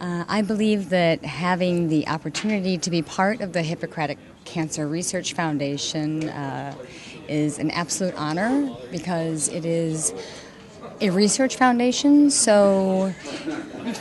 I believe that having the opportunity to be part of the Hippocratic Cancer Research Foundation is an absolute honor because it is a research foundation, so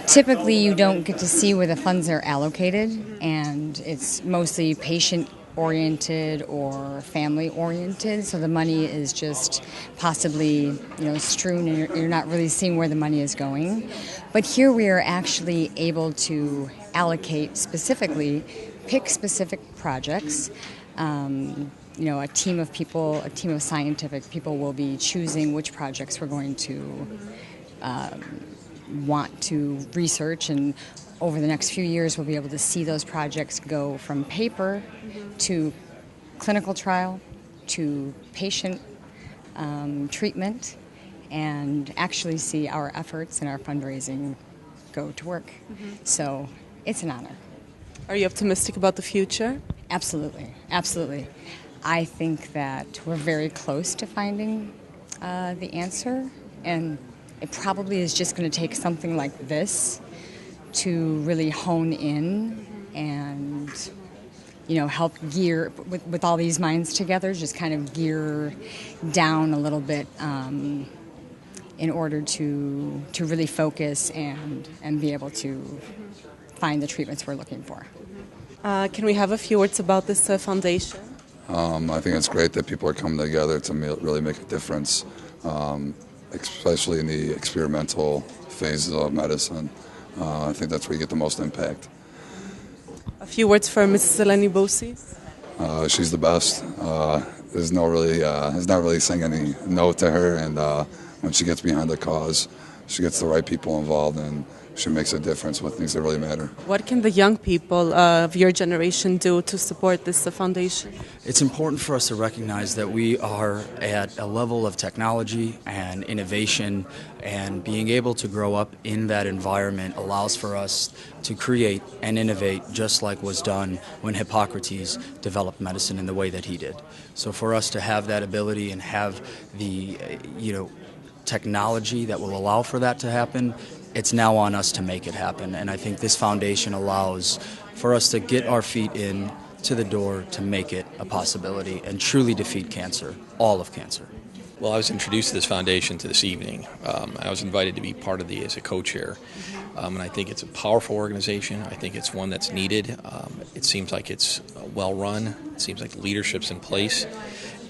typically you don't get to see where the funds are allocated, and it's mostly patient oriented or family oriented, so the money is just possibly strewn and you're not really seeing where the money is going. But here we are actually able to allocate specifically, pick specific projects. A team of people, a team of scientific people will be choosing which projects we're going to want to research, and over the next few years we'll be able to see those projects go from paper to clinical trial to patient treatment, and actually see our efforts and our fundraising go to work. So it's an honor. Are you optimistic about the future? Absolutely, absolutely. I think that we're very close to finding the answer, and it probably is just going to take something like this to really hone in and help gear with all these minds together, just kind of gear down a little bit in order to really focus and be able to find the treatments we're looking for. Can we have a few words about this foundation? I think it's great that people are coming together to really make a difference, especially in the experimental phases of medicine. I think that's where you get the most impact. A few words for Mrs. Eleni Bousis. She's the best. There's not really saying any no to her, and when she gets behind the cause, she gets the right people involved, and she makes a difference with things that really matter. What can the young people of your generation do to support this foundation? It's important for us to recognize that we are at a level of technology and innovation, and being able to grow up in that environment allows for us to create and innovate just like was done when Hippocrates developed medicine in the way that he did. So for us to have that ability and have the technology that will allow for that to happen, it's now on us to make it happen. And I think this foundation allows for us to get our feet in to the door to make it a possibility and truly defeat cancer, all of cancer. Well, I was introduced to this foundation this evening. I was invited to be part of as a co-chair. And I think it's a powerful organization. I think it's one that's needed. It seems like it's well run. It seems like leadership's in place.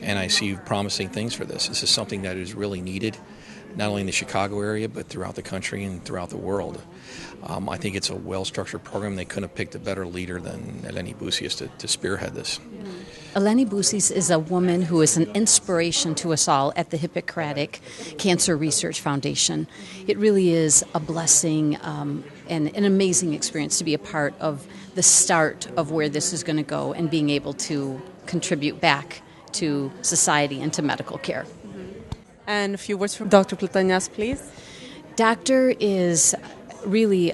And I see promising things for this. This is something that is really needed, not only in the Chicago area, but throughout the country and throughout the world. I think it's a well-structured program. They couldn't have picked a better leader than Eleni Bousis to spearhead this. Eleni Bousis is a woman who is an inspiration to us all at the Hippocratic Cancer Research Foundation. It really is a blessing and an amazing experience to be a part of the start of where this is going to go and being able to contribute back to society and to medical care. And a few words from Dr. Platanias, please. Doctor is really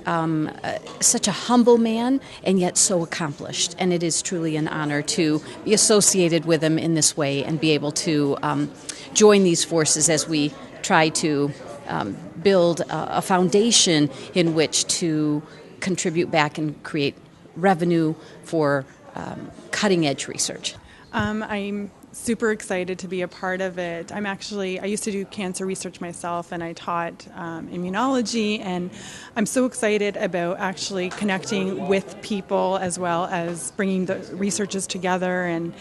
such a humble man and yet so accomplished. And it is truly an honor to be associated with him in this way and be able to join these forces as we try to build a foundation in which to contribute back and create revenue for cutting-edge research. I'm super excited to be a part of it. I used to do cancer research myself, and I taught immunology, and I'm so excited about actually connecting with people as well as bringing the researchers together, and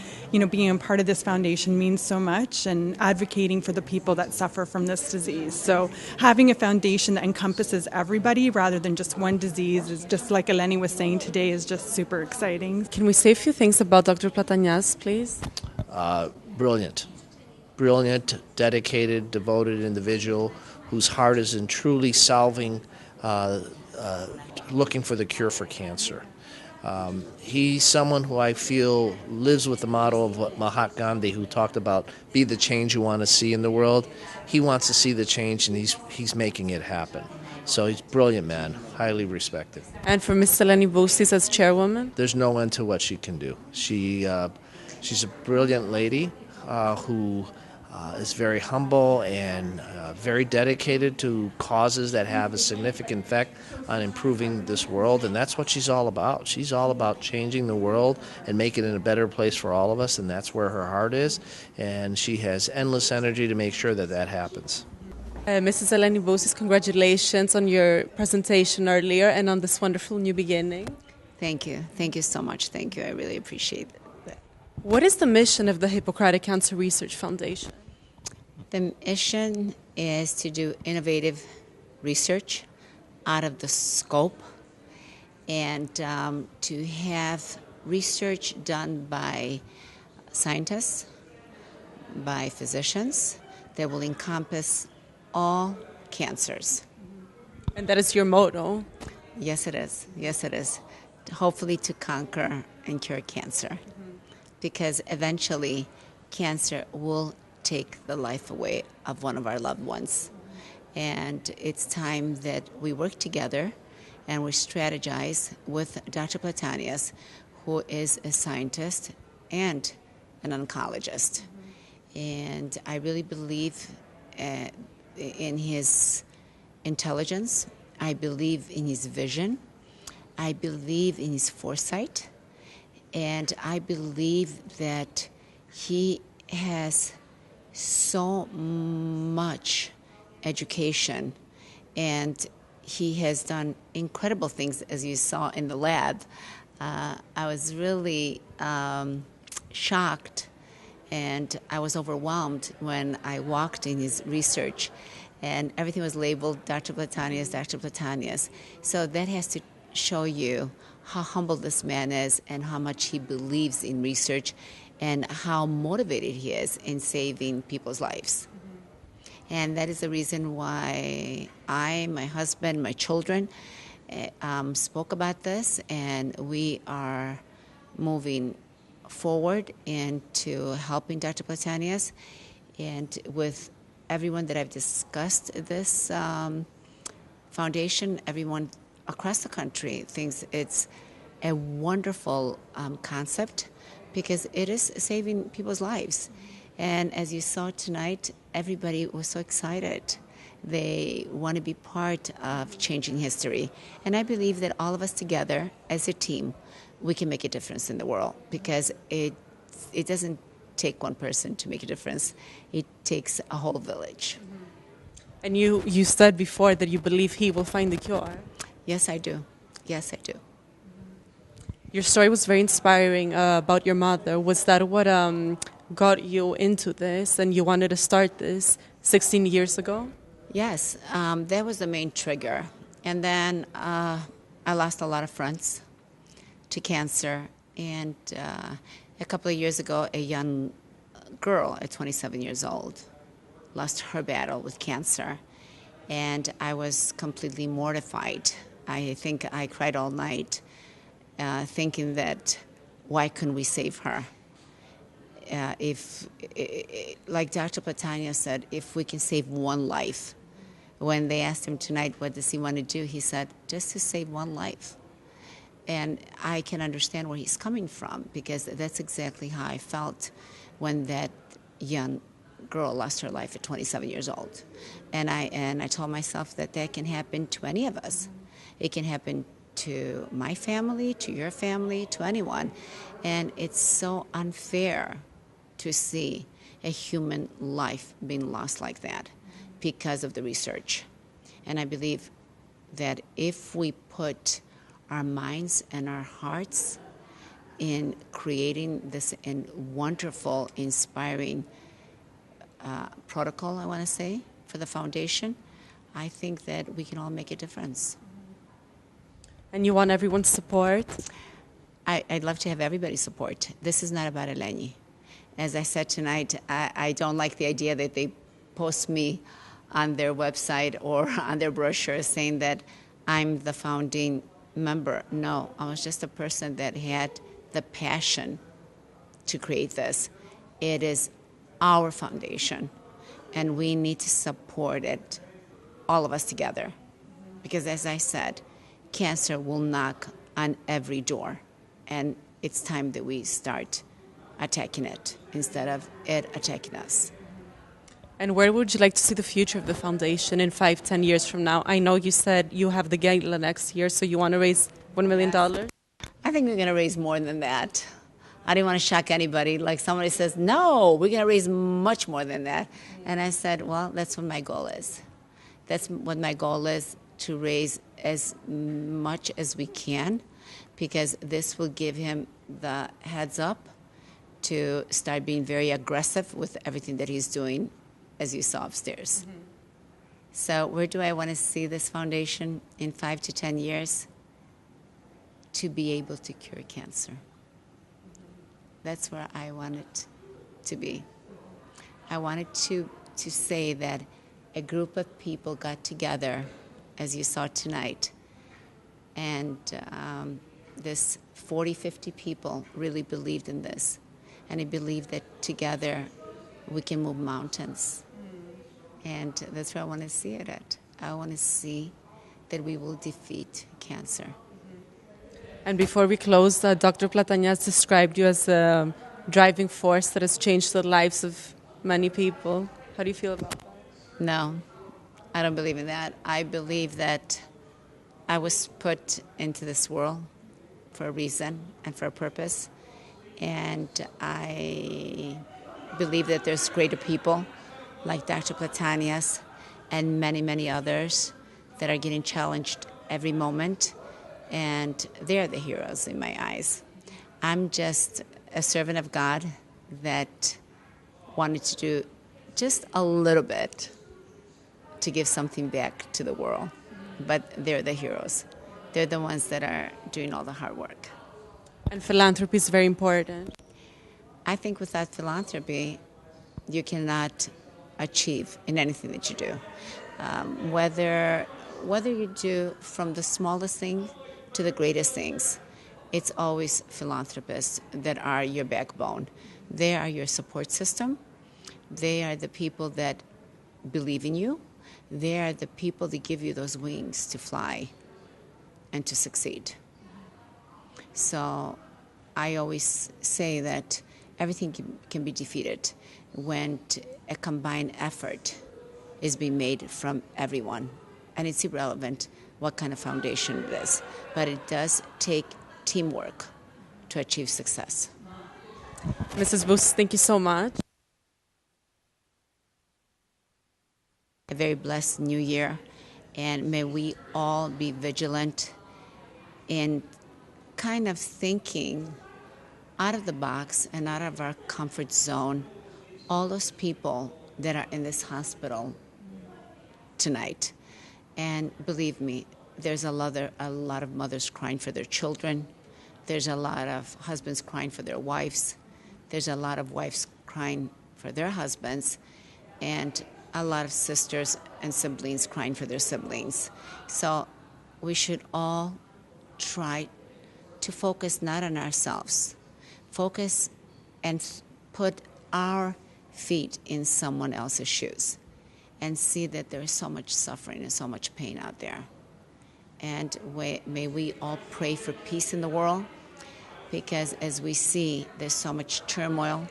being a part of this foundation means so much, and advocating for the people that suffer from this disease. So having a foundation that encompasses everybody rather than just one disease is just like Eleni was saying today is just super exciting. Can we say a few things about Dr. Platanias, please? Brilliant, dedicated, devoted individual whose heart is in truly solving, looking for the cure for cancer. He's someone who I feel lives with the motto of what Mahatma Gandhi, who talked about, be the change you want to see in the world. He wants to see the change, and he's making it happen. So he's a brilliant man, highly respected. And for Ms. Eleni Bousis as chairwoman? There's no end to what she can do. She's a brilliant lady who is very humble and very dedicated to causes that have a significant effect on improving this world, and that's what she's all about. She's all about changing the world and making it a better place for all of us, and that's where her heart is, and she has endless energy to make sure that that happens. Mrs. Eleni Bosis, congratulations on your presentation earlier and on this wonderful new beginning. Thank you. Thank you so much. Thank you. I really appreciate it. What is the mission of the Hippocratic Cancer Research Foundation? The mission is to do innovative research out of the scope and to have research done by scientists, by physicians that will encompass all cancers. And that is your motto. Yes, it is. Yes, it is. Hopefully to conquer and cure cancer. Because eventually cancer will take the life away of one of our loved ones. And it's time that we work together and we strategize with Dr. Platanius, who is a scientist and an oncologist. And I really believe in his intelligence. I believe in his vision. I believe in his foresight. And I believe that he has so much education and he has done incredible things, as you saw in the lab. I was really shocked and I was overwhelmed when I walked in his research and everything was labeled Dr. Platanius, Dr. Platanius. So that has to show you how humble this man is and how much he believes in research and how motivated he is in saving people's lives. And that is the reason why I, my husband, my children spoke about this, and we are moving forward into helping Dr. Platanius. And with everyone that I've discussed this foundation, everyone across the country thinks it's a wonderful concept because it is saving people's lives. And as you saw tonight, everybody was so excited. They want to be part of changing history. And I believe that all of us together as a team, we can make a difference in the world because it doesn't take one person to make a difference. It takes a whole village. And you said before that you believe he will find the cure. Yes, I do. Yes, I do. Your story was very inspiring about your mother. Was that what got you into this and you wanted to start this 16 years ago? Yes, that was the main trigger. And then I lost a lot of friends to cancer. And a couple of years ago, a young girl at 27 years old lost her battle with cancer. And I was completely mortified. I think I cried all night thinking that why couldn't we save her? Like Dr. Platania said, if we can save one life. When they asked him tonight what does he want to do, he said, just to save one life. And I can understand where he's coming from because that's exactly how I felt when that young girl lost her life at 27 years old. And I told myself that can happen to any of us. It can happen to my family, to your family, to anyone. And it's so unfair to see a human life being lost like that because of the research. And I believe that if we put our minds and our hearts in creating this wonderful, inspiring protocol, I want to say, for the foundation, I think that we can all make a difference. And you want everyone's support? I'd love to have everybody's support. This is not about Eleni. As I said tonight, I don't like the idea that they post me on their website or on their brochure saying that I'm the founding member. No, I was just a person that had the passion to create this. It is our foundation, and we need to support it, all of us together. Because as I said, cancer will knock on every door, and it's time that we start attacking it instead of it attacking us. And where would you like to see the future of the foundation in 5-10 years from now? I know you said you have the gala next year, so you want to raise $1 million? I think we're going to raise more than that. I didn't want to shock anybody. Like somebody says, no, we're going to raise much more than that. And I said, well, that's what my goal is. That's what my goal is, to raise as much as we can, because this will give him the heads up to start being very aggressive with everything that he's doing, as you saw upstairs. Mm-hmm. So where do I want to see this foundation in 5 to 10 years? To be able to cure cancer. That's where I want it to be. I wanted to say that a group of people got together, as you saw tonight, and this 40, 50 people really believed in this. And I believe that together we can move mountains. And that's where I want to see it at. I want to see that we will defeat cancer. And before we close, Dr. Platañas described you as a driving force that has changed the lives of many people. How do you feel about that? No, I don't believe in that. I believe that I was put into this world for a reason and for a purpose. And I believe that there's greater people like Dr. Platañas and many, many others that are getting challenged every moment. And they're the heroes in my eyes. I'm just a servant of God that wanted to do just a little bit to give something back to the world. But they're the heroes. They're the ones that are doing all the hard work. And philanthropy is very important. I think without philanthropy, you cannot achieve in anything that you do. Whether you do from the smallest thing to the greatest things, it's always philanthropists that are your backbone. They are your support system. They are the people that believe in you. They are the people that give you those wings to fly and to succeed. So I always say that everything can be defeated when a combined effort is being made from everyone. And it's irrelevant what kind of foundation it is. But it does take teamwork to achieve success. Mrs. Bus, thank you so much. A very blessed new year, and may we all be vigilant in kind of thinking out of the box and out of our comfort zone. All those people that are in this hospital tonight, and believe me, there's a lot of mothers crying for their children. There's a lot of husbands crying for their wives. There's a lot of wives crying for their husbands, and a lot of sisters and siblings crying for their siblings. So we should all try to focus not on ourselves, focus and put our feet in someone else's shoes and see that there is so much suffering and so much pain out there. And may we all pray for peace in the world, because as we see, there's so much turmoil,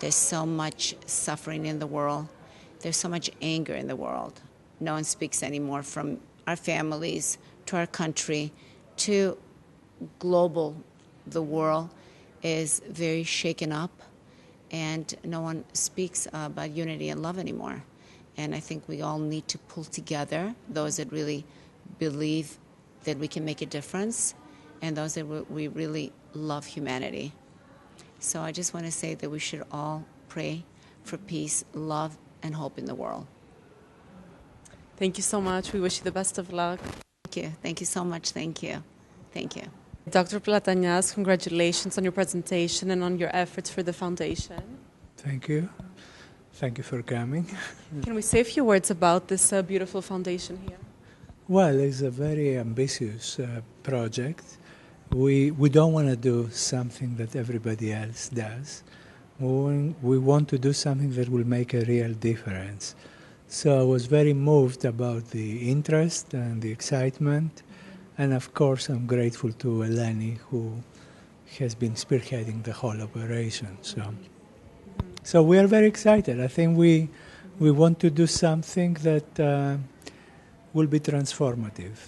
there's so much suffering in the world, there's so much anger in the world. No one speaks anymore, from our families to our country to global. The world is very shaken up, and no one speaks about unity and love anymore. And I think we all need to pull together, those that really believe that we can make a difference and those that we really love humanity. So I just want to say that we should all pray for peace, love, and hope in the world. Thank you so much. We wish you the best of luck. Thank you. Thank you so much. Thank you. Thank you. Dr. Platañas, congratulations on your presentation and on your efforts for the foundation. Thank you. Thank you for coming. Can we say a few words about this beautiful foundation here? Well, it's a very ambitious project. We don't want to do something that everybody else does. We want to do something that will make a real difference. So I was very moved about the interest and the excitement. And of course, I'm grateful to Eleni, who has been spearheading the whole operation. So we are very excited. I think We want to do something that will be transformative.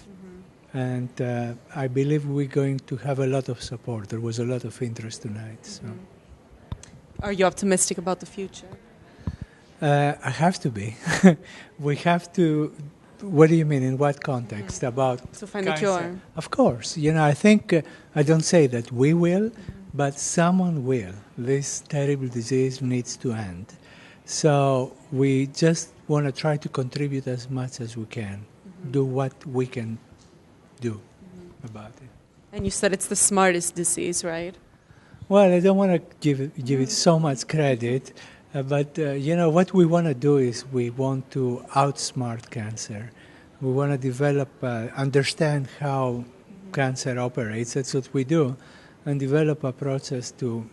And I believe we're going to have a lot of support. There was a lot of interest tonight. So. Are you optimistic about the future? I have to be. We have to. What do you mean? In what context? About to find cancer? a cure. Of course. I think I don't say that we will, but someone will. This terrible disease needs to end. So we just want to try to contribute as much as we can, do what we can do about it. And you said it's the smartest disease, right? Well, I don't want to give it so much credit, but what we want to do is we want to outsmart cancer. We want to develop, understand how cancer operates. That's what we do, and develop a process to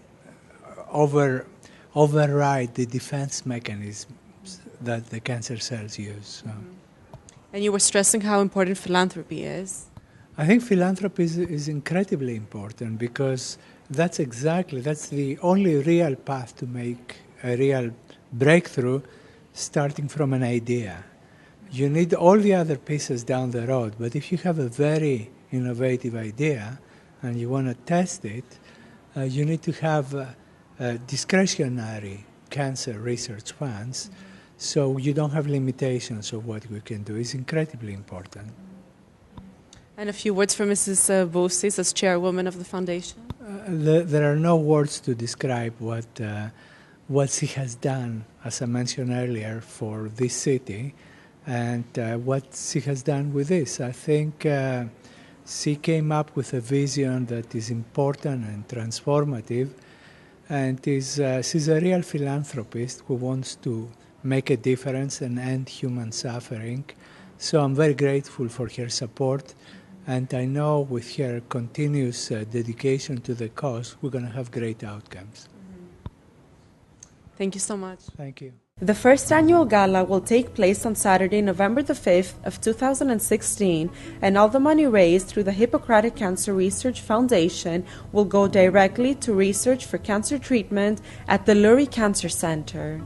override the defense mechanisms that the cancer cells use. So. And you were stressing how important philanthropy is. I think philanthropy is incredibly important because that's the only real path to make a real breakthrough starting from an idea. You need all the other pieces down the road, but if you have a very innovative idea and you want to test it, you need to have discretionary cancer research funds so you don't have limitations of what we can do. It's incredibly important. And a few words for Mrs. Bousis as chairwoman of the foundation? There are no words to describe what she has done, as I mentioned earlier, for this city and what she has done with this. I think she came up with a vision that is important and transformative, and she's a real philanthropist who wants to make a difference and end human suffering. So I'm very grateful for her support. And I know with her continuous dedication to the cause, we're going to have great outcomes. Thank you so much. Thank you. The first annual gala will take place on Saturday, November the 5th of 2016, and all the money raised through the Hippocratic Cancer Research Foundation will go directly to research for cancer treatment at the Lurie Cancer Center.